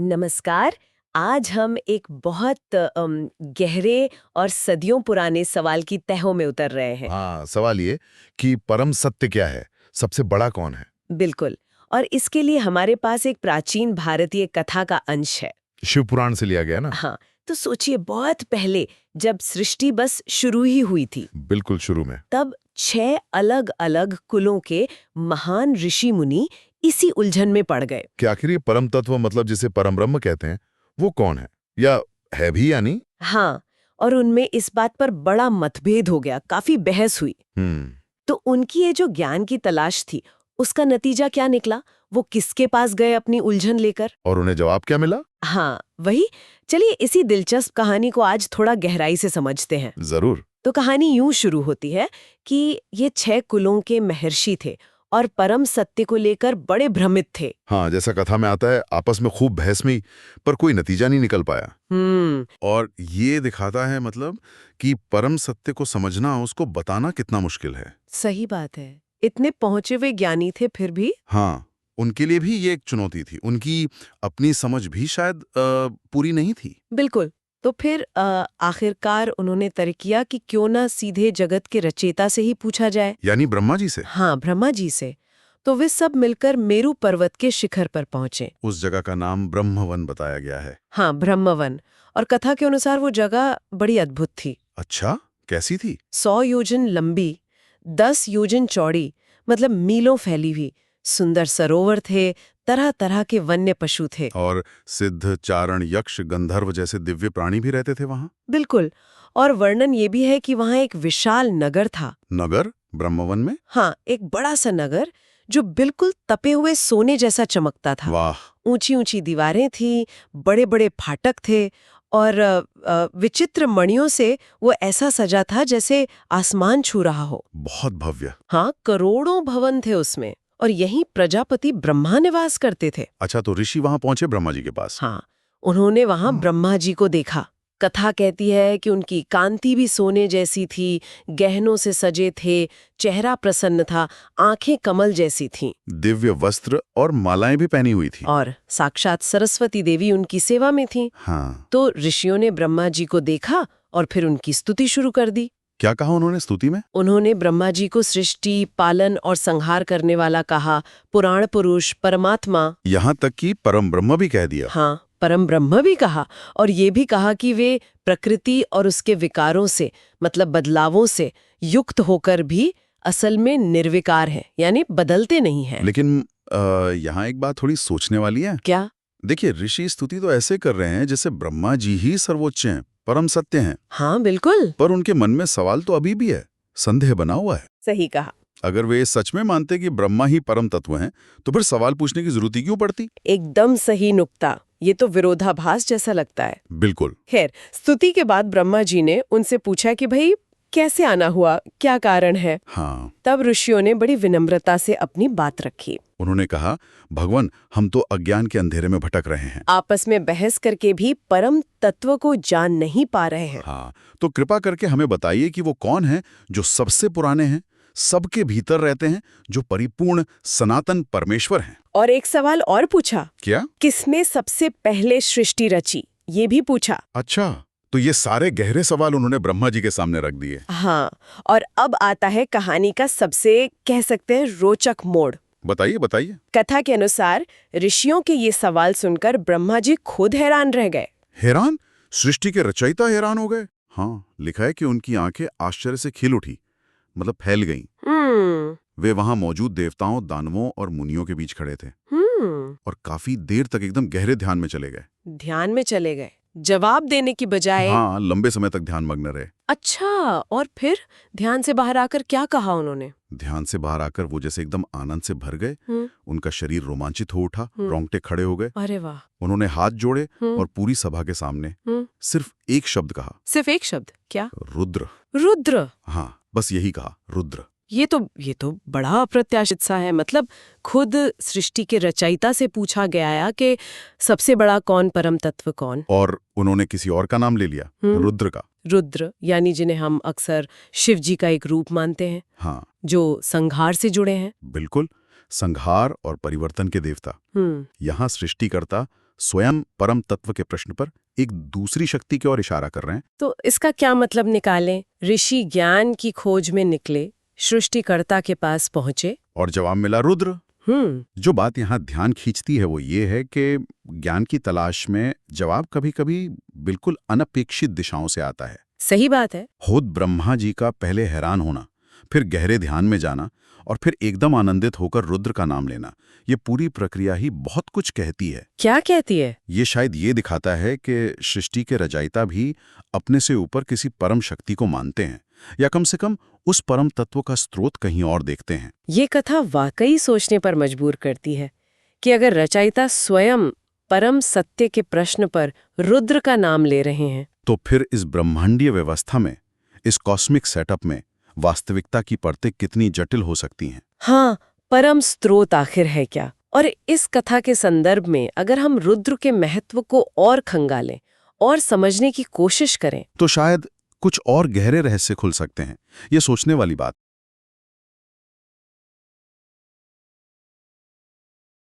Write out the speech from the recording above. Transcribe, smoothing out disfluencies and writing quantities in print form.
नमस्कार। आज हम एक बहुत गहरे और सदियों पुराने सवाल की तहों में उतर रहे हैं। हाँ, सवाल ये कि परम सत्य क्या है, सबसे बड़ा कौन है। बिल्कुल। और इसके लिए हमारे पास एक प्राचीन भारतीय कथा का अंश है। शिव पुराण से लिया गया ना। हाँ, तो सोचिए बहुत पहले जब सृष्टि बस शुरू ही हुई थी, बिल्कुल शुरू में। तब 6 अलग-अलग कुलों के महान ऋषि मुनि इसी उलझन में पड़ गए। कि आखिर ये परम तत्व मतलब जिसे परम ब्रह्म कहते हैं, वो कौन है या है भी या नहीं। हाँ, और उनमें इस बात पर बड़ा मतभेद हो गया, काफी बहस हुई। तो उनकी ये जो ज्ञान की तलाश थी, उसका नतीजा क्या निकला? वो किसके पास गए अपनी उलझन लेकर? और उन्हें जवाब क्या मिला। हाँ, वही। चलिए इसी दिलचस्प कहानी को आज थोड़ा गहराई से समझते हैं। जरूर। तो कहानी यूं शुरू होती है कि ये 6 कुलों के महर्षि थे और परम सत्य को लेकर बड़े भ्रमित थे। हाँ, जैसा कथा में आता है, आपस में खूब बहस में, पर कोई नतीजा नहीं निकल पाया। और ये दिखाता है मतलब कि परम सत्य को समझना, उसको बताना कितना मुश्किल है। सही बात है। इतने पहुंचे हुए ज्ञानी थे फिर भी। हाँ, उनके लिए भी ये एक चुनौती थी। उनकी अपनी समझ भी शायद पूरी नहीं थी। बिल्कुल। तो फिर आखिरकार उन्होंने तय किया कि क्यों ना सीधे जगत के रचयिता से ही पूछा जाए। यानी ब्रह्मा जी से। हाँ, ब्रह्मा जी से। तो वे सब मिलकर मेरु पर्वत के शिखर पर पहुंचे। उस जगह का नाम ब्रह्मवन बताया गया है। हाँ, ब्रह्मवन। और कथा के अनुसार वो जगह बड़ी अद्भुत थी। अच्छा, कैसी थी। 100 योजन लंबी, 10 योजन चौड़ी, मतलब मीलों फैली हुई। सुंदर सरोवर थे, तरह तरह के वन्य पशु थे। और सिद्ध, चारण, यक्ष, गंधर्व जैसे दिव्य प्राणी भी रहते थे वहां। बिल्कुल। और वर्णन ये भी है कि वहां एक विशाल नगर था। नगर ब्रह्मवन में। हाँ, एक बड़ा सा नगर जो बिल्कुल तपे हुए सोने जैसा चमकता था। वाह। ऊंची ऊंची दीवारें थी, बड़े बड़े फाटक थे और विचित्र मणियों से वो ऐसा सजा था जैसे आसमान छू रहा हो। बहुत भव्य। हाँ, करोड़ों भवन थे उसमें और यहीं प्रजापति ब्रह्मा निवास करते थे। अच्छा, तो ऋषि वहां पहुंचे ब्रह्मा जी के पास। हाँ, उन्होंने वहां ब्रह्मा जी को देखा। कथा कहती है कि उनकी कांति भी सोने जैसी थी, गहनों से सजे थे, चेहरा प्रसन्न था, आंखें कमल जैसी थीं। दिव्य वस्त्र और मालाएं भी पहनी हुई थी। और साक्षात सरस्वती देवी उनकी सेवा में थीं। हाँ। तो ऋषियों ने ब्रह्मा जी को देखा और फिर उनकी स्तुति शुरू कर दी। क्या कहा उन्होंने स्तुति में। उन्होंने ब्रह्मा जी को सृष्टि, पालन और संहार करने वाला कहा, पुराण पुरुष, परमात्मा। यहाँ तक कि परम ब्रह्म भी कह दिया। हाँ, परम ब्रह्म भी कहा। और ये भी कहा कि वे प्रकृति और उसके विकारों से, मतलब बदलावों से युक्त होकर भी असल में निर्विकार हैं, यानी बदलते नहीं हैं। लेकिन यहाँ एक बात थोड़ी सोचने वाली है। क्या? देखिए, ऋषि स्तुति तो ऐसे कर रहे हैं जैसे ब्रह्मा जी ही सर्वोच्च हैं, परम सत्य हैं। हाँ, बिल्कुल। पर उनके मन में सवाल तो अभी भी है, संदेह बना हुआ है। सही कहा। अगर वे सच में मानते कि ब्रह्मा ही परम तत्व हैं, तो फिर सवाल पूछने की जरूरत ही क्यों पड़ती। एकदम सही नुक्ता। ये तो विरोधाभास जैसा लगता है। बिल्कुल। खैर, स्तुति के बाद ब्रह्मा जी ने उनसे पूछा कि भाई कैसे आना हुआ, क्या कारण है। हाँ। तब ऋषियों ने बड़ी विनम्रता से अपनी बात रखी। उन्होंने कहा, भगवान, हम तो अज्ञान के अंधेरे में भटक रहे हैं। आपस में बहस करके भी परम तत्व को जान नहीं पा रहे हैं। हाँ, तो कृपा करके हमें बताइए कि वो कौन है जो सबसे पुराने हैं, सबके भीतर रहते हैं, जो परिपूर्ण सनातन परमेश्वर हैं। और एक सवाल और पूछा। क्या? किसने सबसे पहले सृष्टि रची, ये भी पूछा। अच्छा, तो ये सारे गहरे सवाल उन्होंने ब्रह्मा जी के सामने रख दिए। हाँ, और अब आता है कहानी का सबसे, कह सकते हैं, रोचक मोड़। बताइए बताइए। कथा के अनुसार ऋषियों के ये सवाल सुनकर ब्रह्मा जी खुद हैरान रह गए। हैरान? सृष्टि के रचयिता हैरान हो गए? हाँ, लिखा है कि उनकी आंखें आश्चर्य से खिल उठी, मतलब फैल गईं। वे वहां मौजूद देवताओं, दानवों और मुनियों के बीच खड़े थे और काफी देर तक एकदम गहरे ध्यान में चले गए। ध्यान में चले गए, जवाब देने की बजाय। हाँ, लंबे समय तक ध्यान मग्न रहे। अच्छा, और फिर ध्यान से बाहर आकर क्या कहा उन्होंने? ध्यान से बाहर आकर वो जैसे एकदम आनंद से भर गए। उनका शरीर रोमांचित हो उठा, रोंगटे खड़े हो गए। अरे वाह। उन्होंने हाथ जोड़े और पूरी सभा के सामने सिर्फ एक शब्द कहा। सिर्फ एक शब्द? क्या? रुद्र। रुद्र? हाँ, बस यही कहा, रुद्र। ये तो बड़ा अप्रत्याशित सा है। मतलब खुद सृष्टि के रचयिता से पूछा गया कि सबसे बड़ा कौन, परम तत्व कौन? और उन्होंने किसी और का नाम ले लिया, रुद्र का। रुद्र, यानी जिन्हें हम अक्सर शिव जी का एक रूप मानते हैं। हाँ, जो संहार से जुड़े हैं। बिल्कुल, संहार और परिवर्तन के देवता। यहाँ सृष्टिकर्ता स्वयं परम तत्व के प्रश्न पर एक दूसरी शक्ति की ओर इशारा कर रहे हैं। तो इसका क्या मतलब निकालें? ऋषि ज्ञान की खोज में निकले, सृष्टिकर्ता के पास पहुंचे और जवाब मिला रुद्र। जो बात यहाँ ध्यान खींचती है वो ये है कि ज्ञान की तलाश में जवाब कभी-कभी बिल्कुल अनपेक्षित दिशाओं से आता है। सही बात है। खुद ब्रह्मा जी का पहले हैरान होना, फिर गहरे ध्यान में जाना और फिर एकदम आनंदित होकर रुद्र का नाम लेना, ये पूरी प्रक्रिया ही बहुत कुछ कहती है। क्या कहती है? ये शायद ये दिखाता है कि सृष्टि के रचयिता भी अपने से ऊपर किसी परम शक्ति को मानते हैं, या कम से कम उस परम तत्व का स्रोत कहीं और देखते हैं। ये कथा वाकई सोचने पर मजबूर करती है कि अगर रचयिता स्वयं परम सत्य के प्रश्न पर रुद्र का नाम ले रहे हैं, तो फिर इस ब्रह्मांडीय व्यवस्था में, इस कॉस्मिक सेटअप में वास्तविकता की परतें कितनी जटिल हो सकती हैं। हाँ, परम स्रोत आखिर है क्या? और इस कथा के संदर्भ में अगर हम रुद्र के महत्व को और खंगालें और समझने की कोशिश करें, तो शायद कुछ और गहरे रहस्य खुल सकते हैं। ये सोचने वाली बात